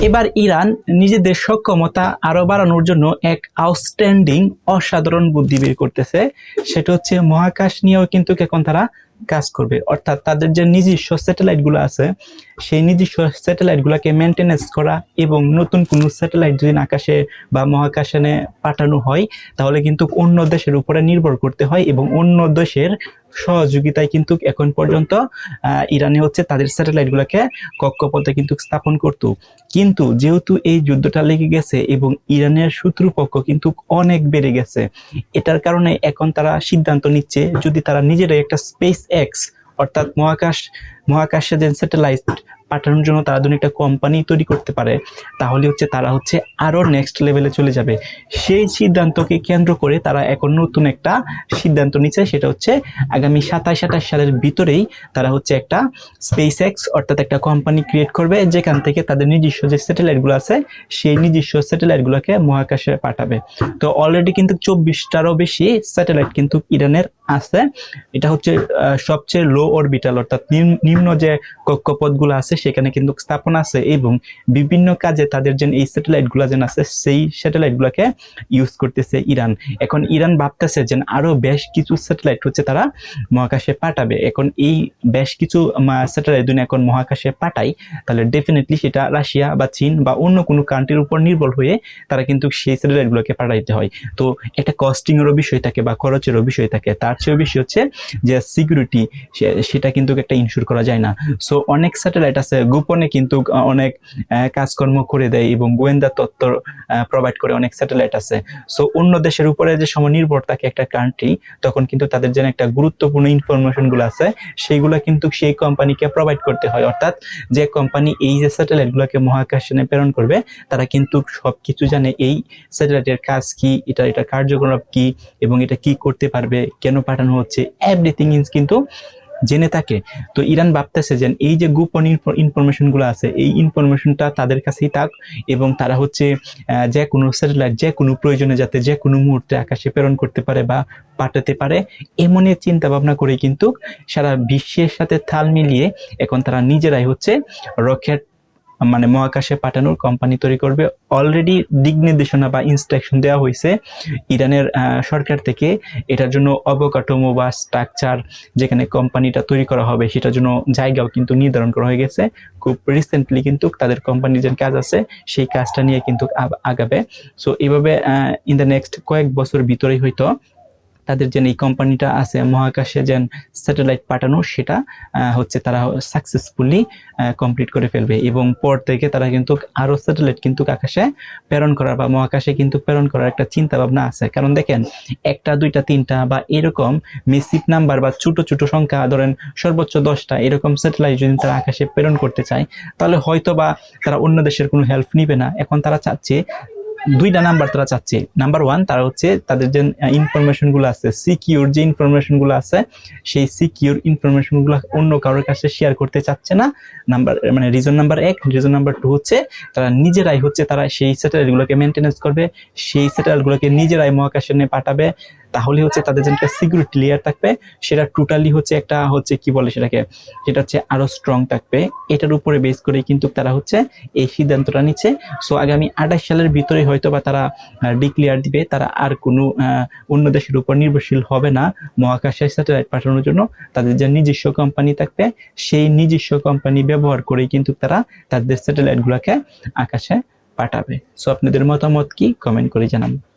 এবার ইরান নিজেদের সক্ষমতা আরো বাড়ানোর জন্য এক আউটস্ট্যান্ডিং অসাধারণ বুদ্ধি বের করতেছে। সেটা হচ্ছে মহাকাশ নিয়েও কিন্তু এখন তারা কাজ করবে। অর্থাৎ তাদের যে নিজস্ব স্যাটেলাইট গুলো আছে, সেই নিজস্ব স্যাটেলাইট গুলাকে মেনটেনেন্স করা এবং নতুন কোনো স্যাটেলাইট যদি আকাশে বা মহাকাশে পাঠানো হয়, তাহলে কিন্তু অন্য দেশের উপরে নির্ভর করতে হয় এবং অন্য দেশের সহযোগিতায় কিন্তু এখন পর্যন্ত ইরানে হচ্ছে তাদের স্যাটেলাইট গুলাকে কক্ষপথে কিন্তু স্থাপন করতো। কিন্তু যেহেতু এই যুদ্ধটা লেগে গেছে এবং ইরানের শত্রুপক্ষ কিন্তু অনেক বেড়ে গেছে, এটার কারণে এখন তারা সিদ্ধান্ত নিচ্ছে যদি তারা নিজেরাই একটা স্পেস এক্স অর্থাৎ মহাকাশে যে স্যাটেলাইট পাঠানোর জন্য তারা যদি একটা কোম্পানি তৈরি করতে পারে, তাহলে হচ্ছে তারা হচ্ছে আরো নেক্সট লেভেলে চলে যাবে। সেই সিদ্ধান্তকে কেন্দ্র করে তারা এখন নতুন একটা সিদ্ধান্ত নিচ্ছে, সেটা হচ্ছে আগামী 27-28 সালের ভিতরেই তারা হচ্ছে একটা স্পেস এক্স অর্থাৎ একটা কোম্পানি ক্রিয়েট করবে, যেখান থেকে তাদের নিজস্ব যে স্যাটেলাইট গুলো আছে সেই নিজস্ব স্যাটেলাইট গুলোকে মহাকাশে পাঠাবে। তো অলরেডি কিন্তু 24টারও বেশি স্যাটেলাইট কিন্তু ইরানের আছে। এটা হচ্ছে সবচেয়ে লো অরবিটাল অর্থাৎ নিম্ন যে কক্ষপথ গুলো আছে সেখানে কিন্তু স্থাপন আছে এবং বিভিন্ন কাজে তাদের যে এই স্যাটেলাইট গুলা যেন আছে সেই স্যাটেলাইট গুলাকে ইউজ করতেছে ইরান। এখন ইরান ভাবতেছে যে আরো বেশ কিছু স্যাটেলাইট হচ্ছে তারা মহাকাশে পাঠাবে। এখন এই বেশ কিছু স্যাটেলাইট যদি এখন মহাকাশে পাঠাই, তাহলে ডেফিনেটলি সেটা রাশিয়া বা চীন বা অন্য কোনো কান্ট্রির উপর নির্ভর হয়ে তারা কিন্তু সেই স্যাটেলাইট গুলোকে পাঠাইতে হয়। তো একটা কস্টিং এরও বিষয় থাকে বা খরচেরও বিষয় থাকে। তার চেয়েও বেশি হচ্ছে যে সিকিউরিটি, সেটা কিন্তু একটা ইনশিওর করা যায় না। সো অনেক স্যাটেলাইট আছে গোপনে কিন্তু অনেক কাজকর্ম করে দেয় এবং গোয়েন্দা তথ্য প্রোভাইড করে অনেক স্যাটেলাইট আছে। সো অন্য দেশের উপরে যে সময় নির্ভর থাকে একটা কান্ট্রি, তখন কিন্তু তাদের যেন একটা গুরুত্বপূর্ণ ইনফরমেশন গুলো আছে সেইগুলা কিন্তু সেই কোম্পানিকে প্রোভাইড করতে হয়। অর্থাৎ যে কোম্পানি এই যে স্যাটেলাইট গুলোকে মহাকাশে প্রেরণ করবে, তারা কিন্তু সবকিছু জানে এই স্যাটেলাইটের কাজ কি, এটা কার্যকলাপ কি এবং এটা কি করতে পারবে, কেন পাঠানো হচ্ছে, এভরিথিং কিন্তু জেনে থাকে। তো ইরান ভাবতেছে যে এই যে গোপন ইনফরমেশন গুলো আছে এই ইনফরমেশনটা তাদের কাছেই থাক এবং তারা হচ্ছে যে কোনো স্যাটেলাইট যে কোনো প্রয়োজনে যাতে যে কোনো মুহূর্তে আকাশে প্রেরণ করতে পারে বা পাঠাতে পারে, এমনই চিন্তা ভাবনা করে কিন্তু সারা বিশ্বের সাথে তাল মিলিয়ে এখন তারা নিজেরাই হচ্ছে রকেট মহাকাশে পাঠানোর কোম্পানি তৈরি করবে। অলরেডি দিক নির্দেশনা বা ইনস্ট্রাকশন দেওয়া হয়েছে ইরানের সরকার থেকে। এটার জন্য অবকাঠামো বা স্ট্রাকচার যেখানে কোম্পানিটা তৈরি করা হবে সেটার জন্য জায়গাও কিন্তু নির্ধারণ করা হয়ে গেছে। খুব রিসেন্টলি কিন্তু তাদের কোম্পানির যে কাজ আছে সেই কাজটা নিয়ে কিন্তু আগাবে। সো এইভাবে ইন দ্য নেক্সট কয়েক বছর ভিতরেই হয়তো তাদের যে এই কোম্পানিটা আছে মহাকাশে যে স্যাটেলাইট পাঠানো সেটা হচ্ছে তারা সাকসেসফুলি কমপ্লিট করে ফেলবে এবং পর থেকে তারা কিন্তু আরো স্যাটেলাইট কিন্তু আকাশে প্রেরণ করার বা মহাকাশে কিন্তু প্রেরণ করার একটা চিন্তা ভাবনা আছে। কারণ দেখেন, একটা দুইটা তিনটা বা এরকম মেসিভ নাম্বার বা ছোট ছোট সংখ্যা ধরেন সর্বোচ্চ 10টা এরকম স্যাটেলাইট যদি তারা আকাশে প্রেরণ করতে চায়, তাহলে হয়তো বা তারা অন্য দেশের কোনো হেল্প নিবে না। এখন তারা চাচ্ছে দুইটা নাম্বার তারা চাচ্ছে। নাম্বার 1, তারা হচ্ছে তাদের যে ইনফরমেশন গুলো আছে, সিকিউর যে ইনফরমেশন গুলো আছে সেই সিকিউর ইনফরমেশন গুলো অন্য কারোর কাছে শেয়ার করতে চাচ্ছে না। Reason number 1। রিজন নাম্বার 2 হচ্ছে তারা নিজেরাই হচ্ছে তারা সেই স্যাটেলাইট গুলোকে মেনটেনেন্স করবে, সেই স্যাটেলাইট গুলোকে নিজেরাই মহাকাশে নিয়ে পাঠাবে। তাহলে হচ্ছে তাদের যে একটা সিকিউরিটি লেয়ার থাকবে সেটা টোটালি হচ্ছে একটা হচ্ছে কি বলে সেটাকে, সেটা হচ্ছে আরো স্ট্রং থাকবে। এটার উপরে বেস করে কিন্তু তারা হচ্ছে এই সিদ্ধান্তটা নিচ্ছে। সো আগামী 28 সালের ভিতরে হয়তো বা তারা ডিক্লেয়ার দিবে তারা আর কোনো অন্য দেশের উপর নির্ভরশীল হবে না মহাকাশে স্যাটেলাইট পাঠানোর জন্য। তাদের যে নিজস্ব কোম্পানি থাকবে সেই নিজস্ব কোম্পানি ব্যবহার করেই কিন্তু তারা তাদের স্যাটেলাইট গুলাকে আকাশে পাঠাবে। সো আপনাদের মতামত কি, কমেন্ট করে জানান।